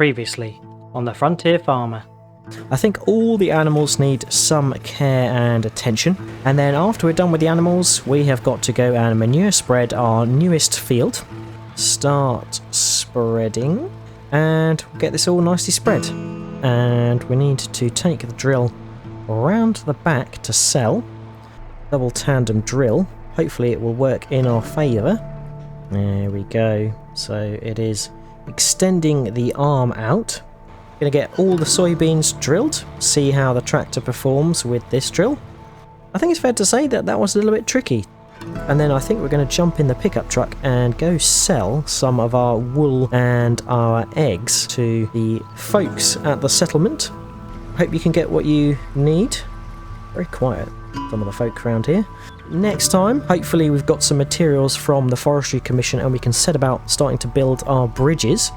Previously on the Frontier Farmer. I think all the animals need some care and attention, and then after we're done with the animals we have got to go and manure spread our newest field. Start spreading and get this all nicely spread, and we need to take the drill around the back to sell. Double tandem drill, hopefully it will work in our favour. There we go, so it is extending the arm out. Gonna get all the soybeans drilled, see how the tractor performs with this drill. I think it's fair to say that that was a little bit tricky. And then I think we're going to jump in the pickup truck and go sell some of our wool and our eggs to the folks at the settlement. Hope you can get what you need. Very quiet, some of the folk around here. Next time, hopefully we've got some materials from the Forestry Commission and we can set about starting to build our bridges.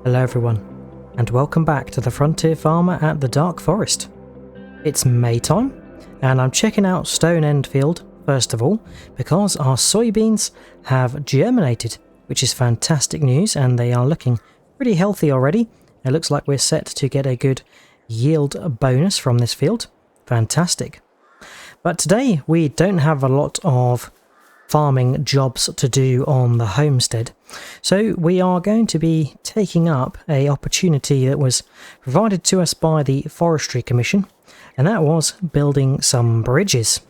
Hello everyone, and welcome back to the Frontier Farmer at the Dark Forest. It's May time, and I'm checking out Stone End Field first of all, because our soybeans have germinated, which is fantastic news, and they are looking pretty healthy already. It looks like we're set to get a good yield bonus from this field. Fantastic. But today we don't have a lot of farming jobs to do on the homestead, so we are going to be taking up a opportunity that was provided to us by the Forestry Commission, and that was building some bridges.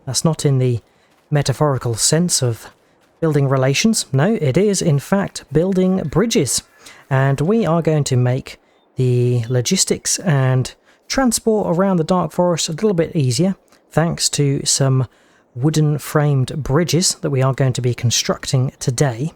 That's not in the metaphorical sense of building relations, no, it is in fact building bridges, and we are going to make the logistics and transport around the Dark Forest a little bit easier thanks to some wooden framed bridges that we are going to be constructing today.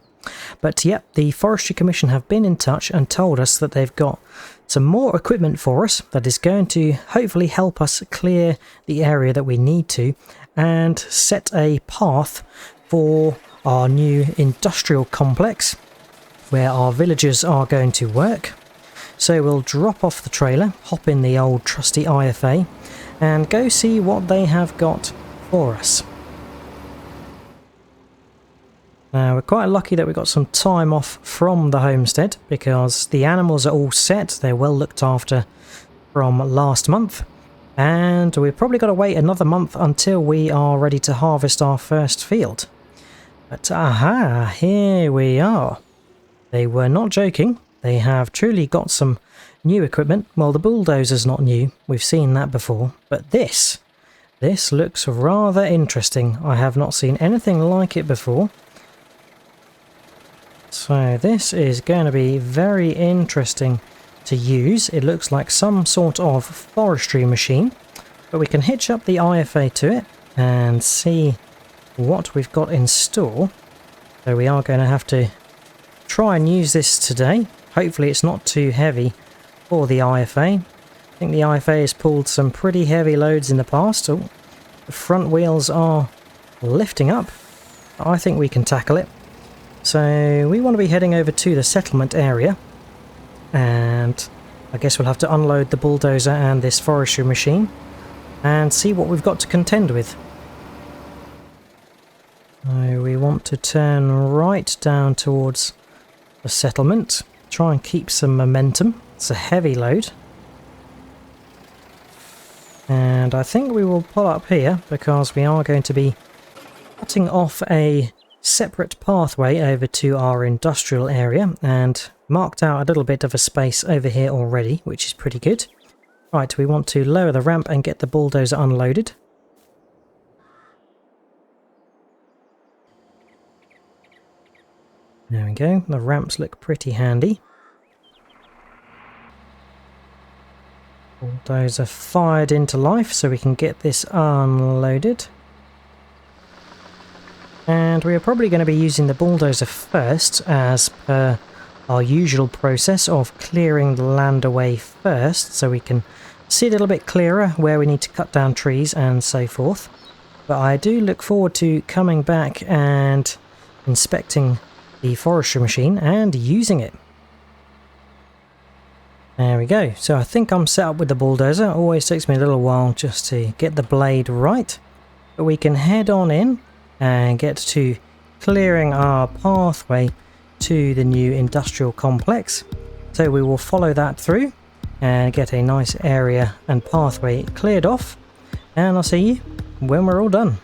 But yep, the Forestry Commission have been in touch and told us that they've got some more equipment for us that is going to hopefully help us clear the area that we need to and set a path for our new industrial complex where our villagers are going to work. So we'll drop off the trailer, hop in the old trusty IFA and go see what they have got for us. Now we're quite lucky that we got some time off from the homestead because the animals are all set, they're well looked after from last month, and we've probably got to wait another month until we are ready to harvest our first field. But aha, here we are. They were not joking, they have truly got some new equipment. Well, the bulldozer's not new, we've seen that before, but this looks rather interesting. I have not seen anything like it before. So this is going to be very interesting to use. It looks like some sort of forestry machine, but we can hitch up the IFA to it and see what we've got in store. So we are going to have to try and use this today. Hopefully it's not too heavy for the IFA. I think the IFA has pulled some pretty heavy loads in the past. Oh, the front wheels are lifting up. I think we can tackle it. So we want to be heading over to the settlement area, and I guess we'll have to unload the bulldozer and this forestry machine and see what we've got to contend with. So we want to turn right down towards the settlement, try and keep some momentum. It's a heavy load. And I think we will pull up here because we are going to be cutting off a separate pathway over to our industrial area, and marked out a little bit of a space over here already, which is pretty good. Right, we want to lower the ramp and get the bulldozer unloaded. There we go, the ramps look pretty handy. Bulldozer fired into life so we can get this unloaded. And we are probably going to be using the bulldozer first, as per our usual process of clearing the land away first, so we can see a little bit clearer where we need to cut down trees and so forth. But I do look forward to coming back and inspecting the forestry machine and using it. There we go. So I think I'm set up with the bulldozer. It always takes me a little while just to get the blade right. But we can head on in and get to clearing our pathway to the new industrial complex. So we will follow that through and get a nice area and pathway cleared off. And I'll see you when we're all done.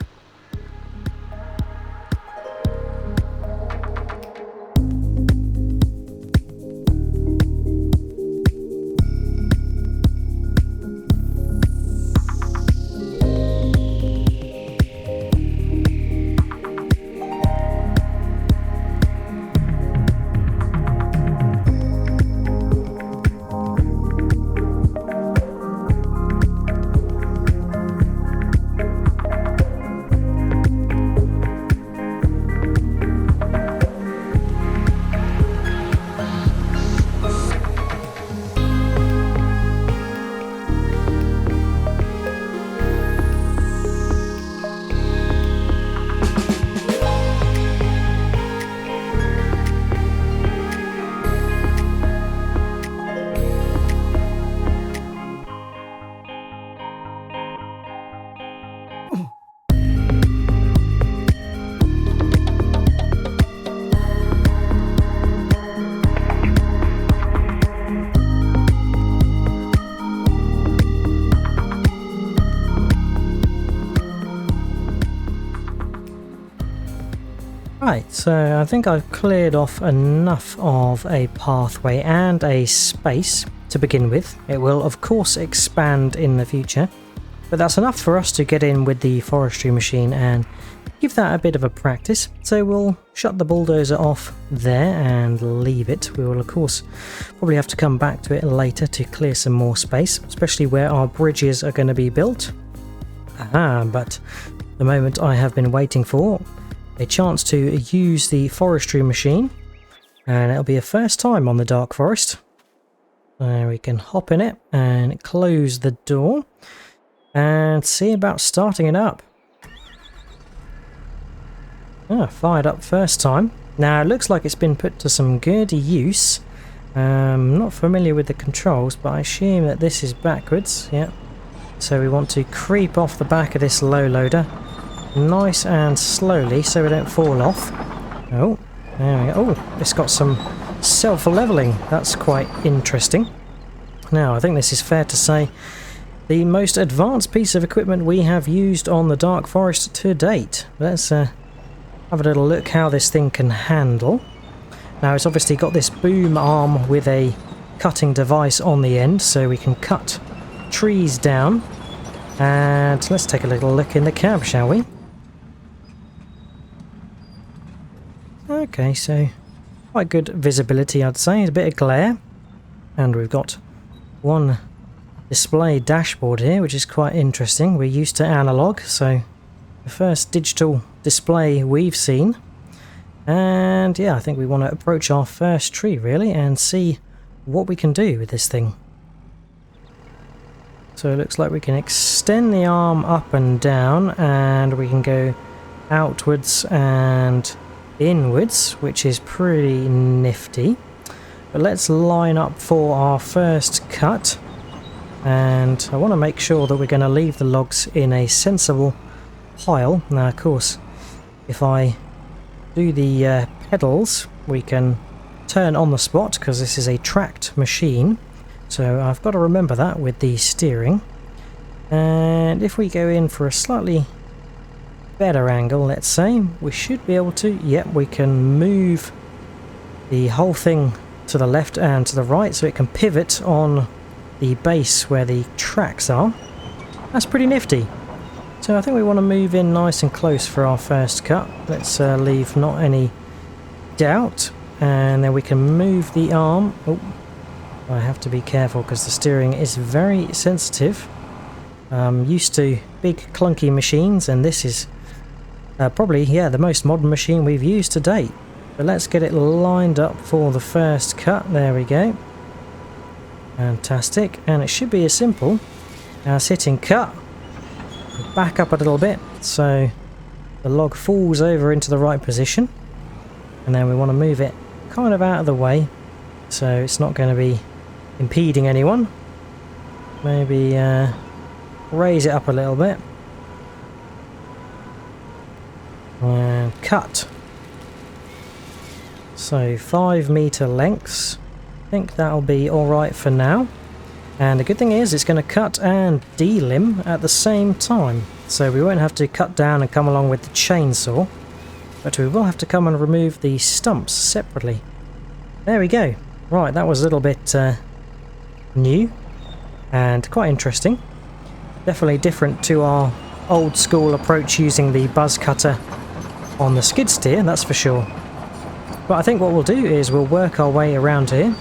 Right, so I think I've cleared off enough of a pathway and a space to begin with. It will of course expand in the future, but that's enough for us to get in with the forestry machine and give that a bit of a practice. So we'll shut the bulldozer off there and leave it. We will of course probably have to come back to it later to clear some more space, especially where our bridges are going to be built. But the moment I have been waiting for, a chance to use the forestry machine, and it'll be a first time on the Dark Forest. We can hop in it and close the door and see about starting it up. Fired up first time. Now it looks like it's been put to some good use. I'm not familiar with the controls, but I assume that this is backwards. Yeah. So we want to creep off the back of this low loader nice and slowly so we don't fall off. Oh, there we go. Oh, it's got some self-leveling. That's quite interesting. Now, I think this is fair to say the most advanced piece of equipment we have used on the Dark Forest to date. Let's have a little look how this thing can handle. Now, it's obviously got this boom arm with a cutting device on the end, so we can cut trees down. And let's take a little look in the cab, shall we? Okay, so quite good visibility, I'd say. A bit of glare. And we've got one display dashboard here, which is quite interesting. We're used to analog, so the first digital display we've seen. And yeah, I think we want to approach our first tree, really, and see what we can do with this thing. So it looks like we can extend the arm up and down, and we can go outwards and inwards, which is pretty nifty. But let's line up for our first cut, and I want to make sure that we're going to leave the logs in a sensible pile. Now, of course, if I do the pedals, we can turn on the spot because this is a tracked machine. So I've got to remember that with the steering. And if we go in for a slightly better angle, let's say, we should be able to, yep, we can move the whole thing to the left and to the right so it can pivot on the base where the tracks are. That's pretty nifty. So I think we want to move in nice and close for our first cut. Let's leave not any doubt, and then we can move the arm. Oh, I have to be careful because the steering is very sensitive. I'm used to big clunky machines, and this is probably, yeah, the most modern machine we've used to date. But let's get it lined up for the first cut. There we go. Fantastic. And it should be as simple as hitting cut. Back up a little bit so the log falls over into the right position. And then we want to move it kind of out of the way so it's not going to be impeding anyone. Maybe raise it up a little bit. And cut. So 5 meter lengths. I think that'll be alright for now. And the good thing is it's going to cut and delimb at the same time. So we won't have to cut down and come along with the chainsaw. But we will have to come and remove the stumps separately. There we go. Right, that was a little bit new and quite interesting. Definitely different to our old school approach using the buzz cutter on the skid steer, that's for sure. But I think what we'll do is we'll work our way around here.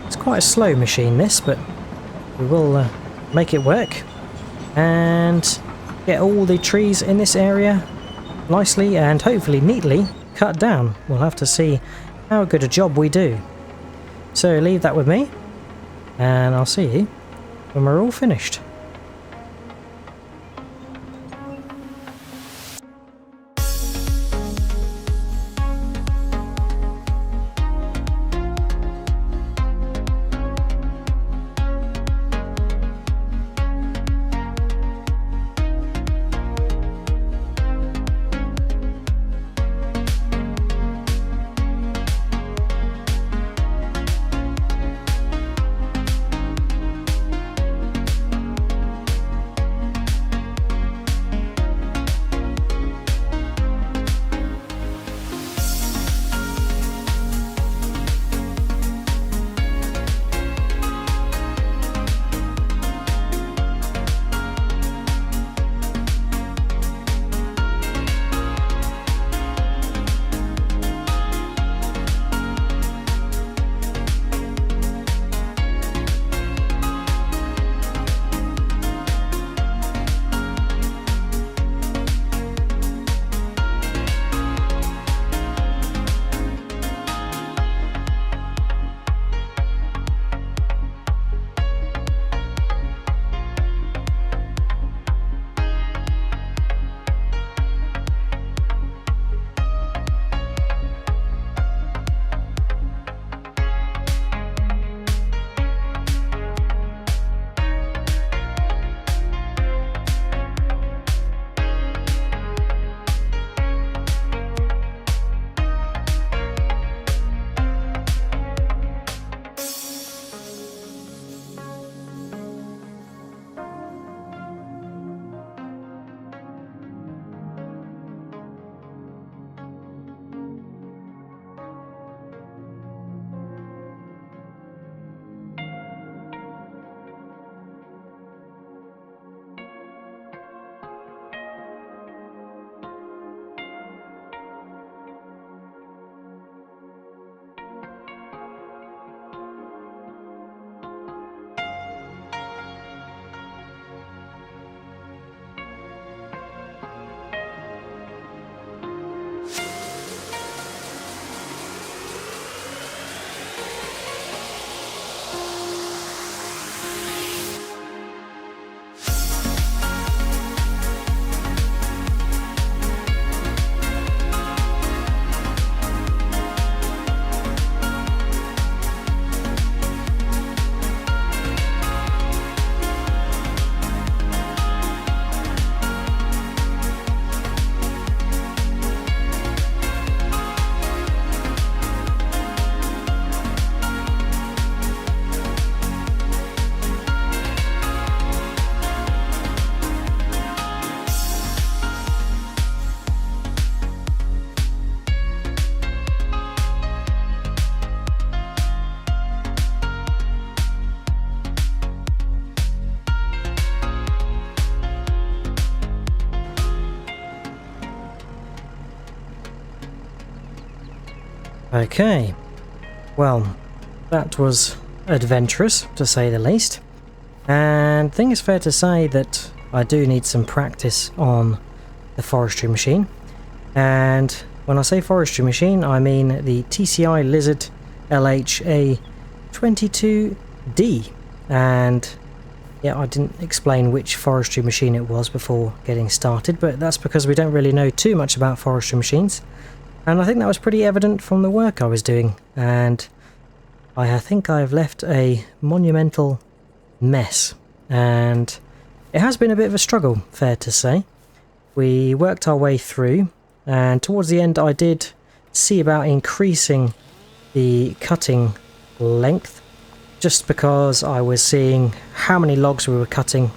It's quite a slow machine this, but we will make it work and get all the trees in this area nicely and hopefully neatly cut down. We'll have to see how good a job we do. So leave that with me and I'll see you when we're all finished. Okay, well, that was adventurous to say the least. And I think it's fair to say that I do need some practice on the forestry machine. And when I say forestry machine, I mean the TCI Lizard LHA22D. And yeah, I didn't explain which forestry machine it was before getting started, but that's because we don't really know too much about forestry machines. And I think that was pretty evident from the work I was doing. And I think I've left a monumental mess. And it has been a bit of a struggle, fair to say. We worked our way through, and towards the end I did see about increasing the cutting length, just because I was seeing how many logs we were cutting,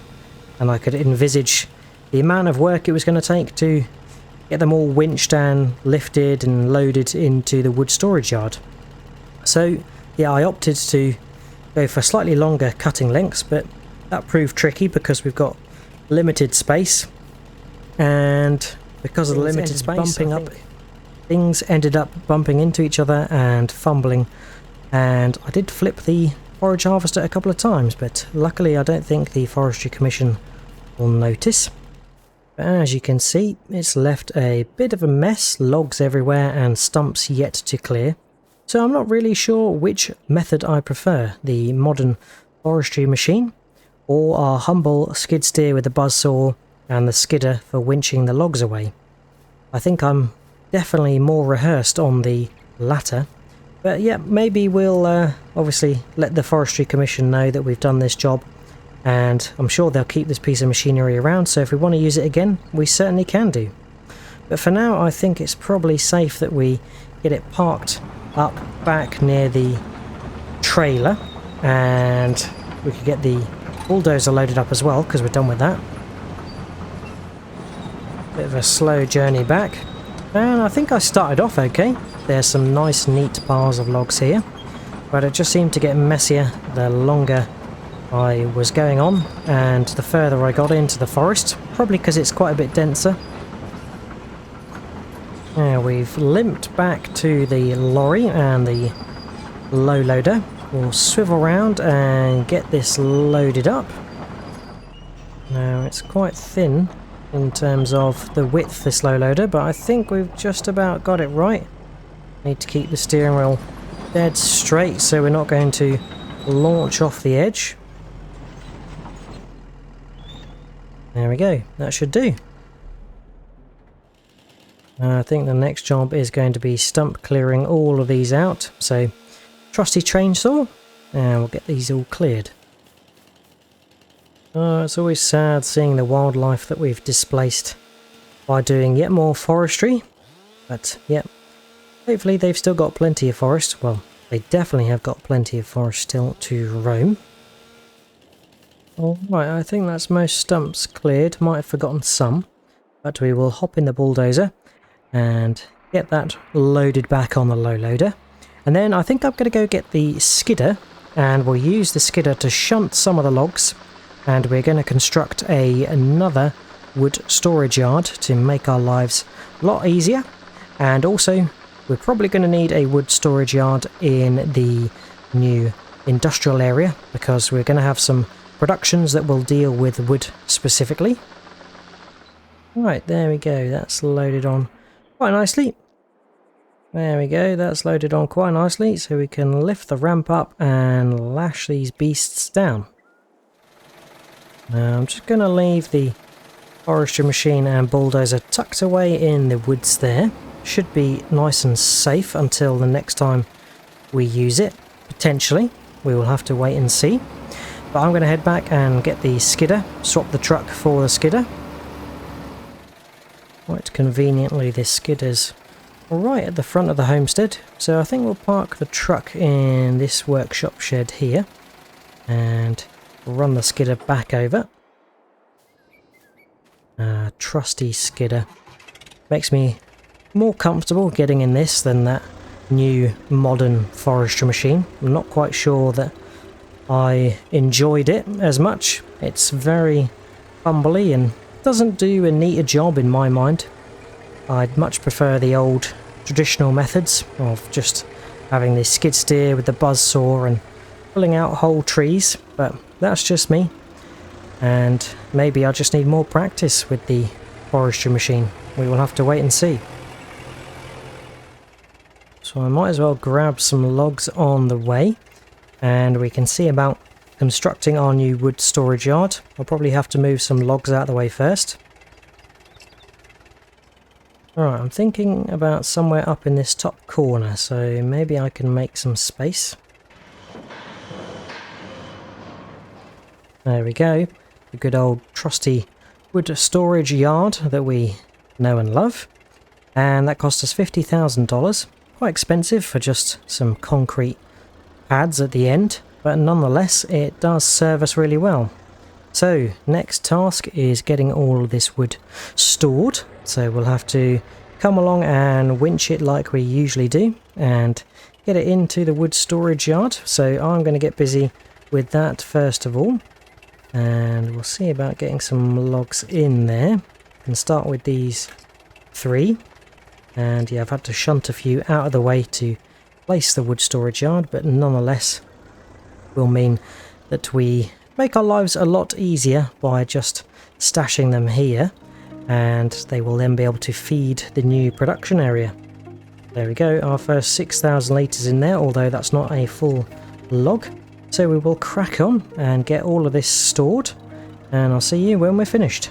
and I could envisage the amount of work it was going to take to get them all winched and lifted and loaded into the wood storage yard. So yeah, I opted to go for slightly longer cutting lengths, but that proved tricky because we've got limited space, and because of the limited space, things ended up bumping into each other and fumbling, and I did flip the forage harvester a couple of times, but luckily I don't think the Forestry Commission will notice. But as you can see, it's left a bit of a mess, logs everywhere and stumps yet to clear. So I'm not really sure which method I prefer, the modern forestry machine or our humble skid steer with the buzzsaw and the skidder for winching the logs away. I think I'm definitely more rehearsed on the latter, but yeah, maybe we'll obviously let the Forestry Commission know that we've done this job, and I'm sure they'll keep this piece of machinery around, so if we want to use it again, we certainly can do. But for now, I think it's probably safe that we get it parked up back near the trailer, and we could get the bulldozer loaded up as well, because we're done with that. Bit of a slow journey back, and I think I started off okay. There's some nice neat piles of logs here, but it just seemed to get messier the longer I was going on and the further I got into the forest, probably because it's quite a bit denser. Now we've limped back to the lorry and the low loader. We'll swivel around and get this loaded up. Now it's quite thin in terms of the width, this low loader, but I think we've just about got it right. Need to keep the steering wheel dead straight so we're not going to launch off the edge. There we go, that should do. I think the next job is going to be stump clearing all of these out, so trusty chainsaw, and we'll get these all cleared. It's always sad seeing the wildlife that we've displaced by doing yet more forestry, but yeah, hopefully they've still got plenty of forest. Well, they definitely have got plenty of forest still to roam. Alright, I think that's most stumps cleared. Might have forgotten some, but we will hop in the bulldozer and get that loaded back on the low loader. And then I think I'm going to go get the skidder, and we'll use the skidder to shunt some of the logs, and we're going to construct another wood storage yard to make our lives a lot easier. And also we're probably going to need a wood storage yard in the new industrial area, because we're going to have some productions that will deal with wood specifically. Right, there we go, that's loaded on quite nicely. There we go, that's loaded on quite nicely, so we can lift the ramp up and lash these beasts down. Now I'm just going to leave the forestry machine and bulldozer tucked away in the woods there. Should be nice and safe until the next time we use it, potentially. We will have to wait and see. But I'm going to head back and get the skidder, swap the truck for the skidder. Quite conveniently, this skidder's right at the front of the homestead, so I think we'll park the truck in this workshop shed here and run the skidder back over. Trusty skidder. Makes me more comfortable getting in this than that new modern forestry machine. I'm not quite sure that I enjoyed it as much. It's very fumbly and doesn't do a neater job in my mind. I'd much prefer the old traditional methods of just having the skid steer with the buzz saw and pulling out whole trees, but that's just me. And maybe I just need more practice with the forestry machine. We will have to wait and see. So I might as well grab some logs on the way, and we can see about constructing our new wood storage yard. I'll probably have to move some logs out of the way first. Alright, I'm thinking about somewhere up in this top corner, so maybe I can make some space. There we go. The good old trusty wood storage yard that we know and love. And that cost us $50,000. Quite expensive for just some concrete pads at the end, but nonetheless it does serve us really well. So next task is getting all of this wood stored. So we'll have to come along and winch it like we usually do and get it into the wood storage yard. So I'm going to get busy with that first of all, and we'll see about getting some logs in there. We can start with these 3, and yeah, I've had to shunt a few out of the way to place the wood storage yard, but nonetheless will mean that we make our lives a lot easier by just stashing them here, and they will then be able to feed the new production area. There we go, our first 6,000 litres in there, although that's not a full log. So we will crack on and get all of this stored, and I'll see you when we're finished.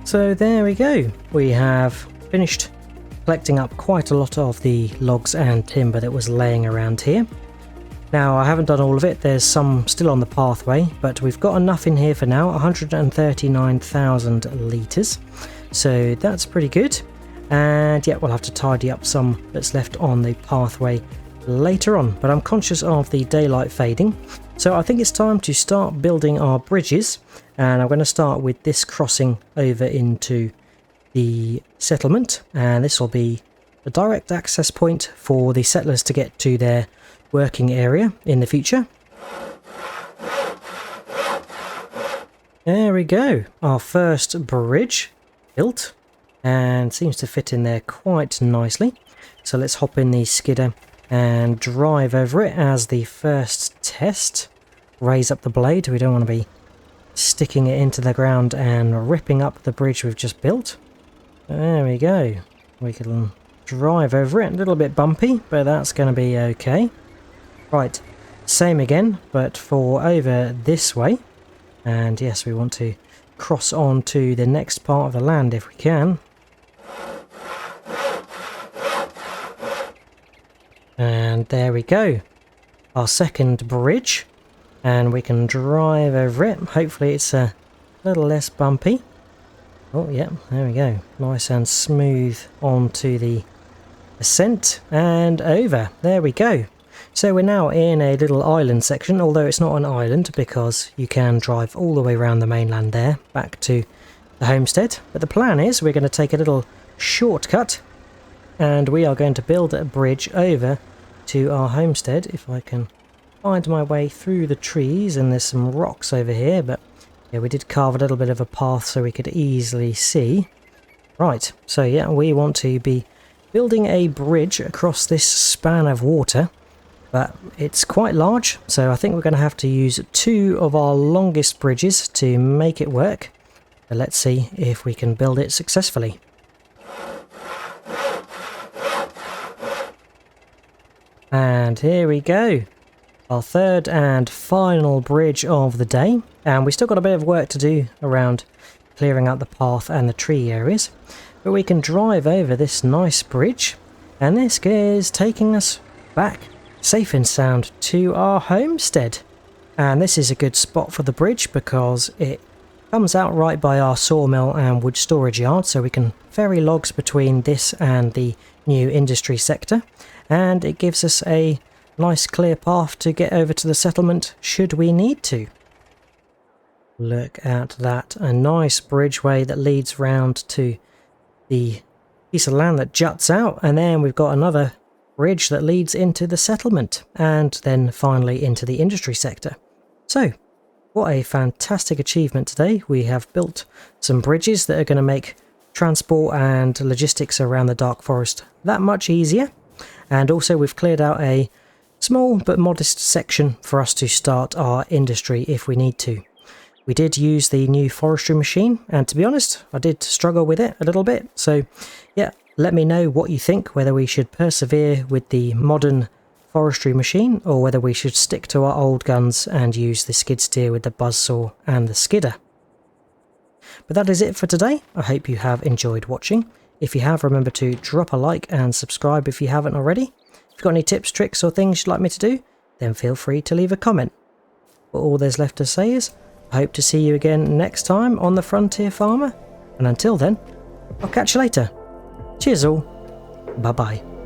So there we go, we have finished collecting up quite a lot of the logs and timber that was laying around here. Now I haven't done all of it, there's some still on the pathway, but we've got enough in here for now, 139,000 litres, so that's pretty good. And yeah, we'll have to tidy up some that's left on the pathway later on, but I'm conscious of the daylight fading, so I think it's time to start building our bridges. And I'm going to start with this crossing over into the settlement, and this will be a direct access point for the settlers to get to their working area in the future. There we go, our first bridge built, and seems to fit in there quite nicely. So let's hop in the skidder and drive over it as the first test. Raise up the blade, we don't want to be sticking it into the ground and ripping up the bridge we've just built. There we go, we can drive over it, a little bit bumpy, but that's going to be okay. Right, same again, but for over this way. And yes, we want to cross on to the next part of the land if we can. And there we go, our second bridge, and we can drive over it. Hopefully it's a little less bumpy. Oh yeah, there we go, nice and smooth onto the ascent and over. There we go. So we're now in a little island section, although it's not an island because you can drive all the way around the mainland there back to the homestead. But the plan is we're going to take a little shortcut and we are going to build a bridge over to our homestead. If I can find my way through the trees, and there's some rocks over here, but yeah, we did carve a little bit of a path so we could easily see. Right, so yeah, we want to be building a bridge across this span of water, but it's quite large, so I think we're going to have to use 2 of our longest bridges to make it work. But let's see if we can build it successfully. And here we go, our third and final bridge of the day, and we still got a bit of work to do around clearing out the path and the tree areas, but we can drive over this nice bridge, and this is taking us back safe and sound to our homestead. And this is a good spot for the bridge because it comes out right by our sawmill and wood storage yard, so we can ferry logs between this and the new industry sector, and it gives us a nice clear path to get over to the settlement should we need to. Look at that, a nice bridgeway that leads round to the piece of land that juts out, and then we've got another bridge that leads into the settlement, and then finally into the industry sector. So, what a fantastic achievement today. We have built some bridges that are going to make transport and logistics around the Dark Forest that much easier, and also we've cleared out a small but modest section for us to start our industry if we need to. We did use the new forestry machine, and to be honest, I did struggle with it a little bit, so yeah, let me know what you think, whether we should persevere with the modern forestry machine or whether we should stick to our old guns and use the skid steer with the buzzsaw and the skidder. But that is it for today. I hope you have enjoyed watching. If you have, remember to drop a like and subscribe if you haven't already. If you've got any tips, tricks or things you'd like me to do, then feel free to leave a comment. But all there's left to say is, I hope to see you again next time on The Frontier Farmer, and until then, I'll catch you later. Cheers all, bye bye.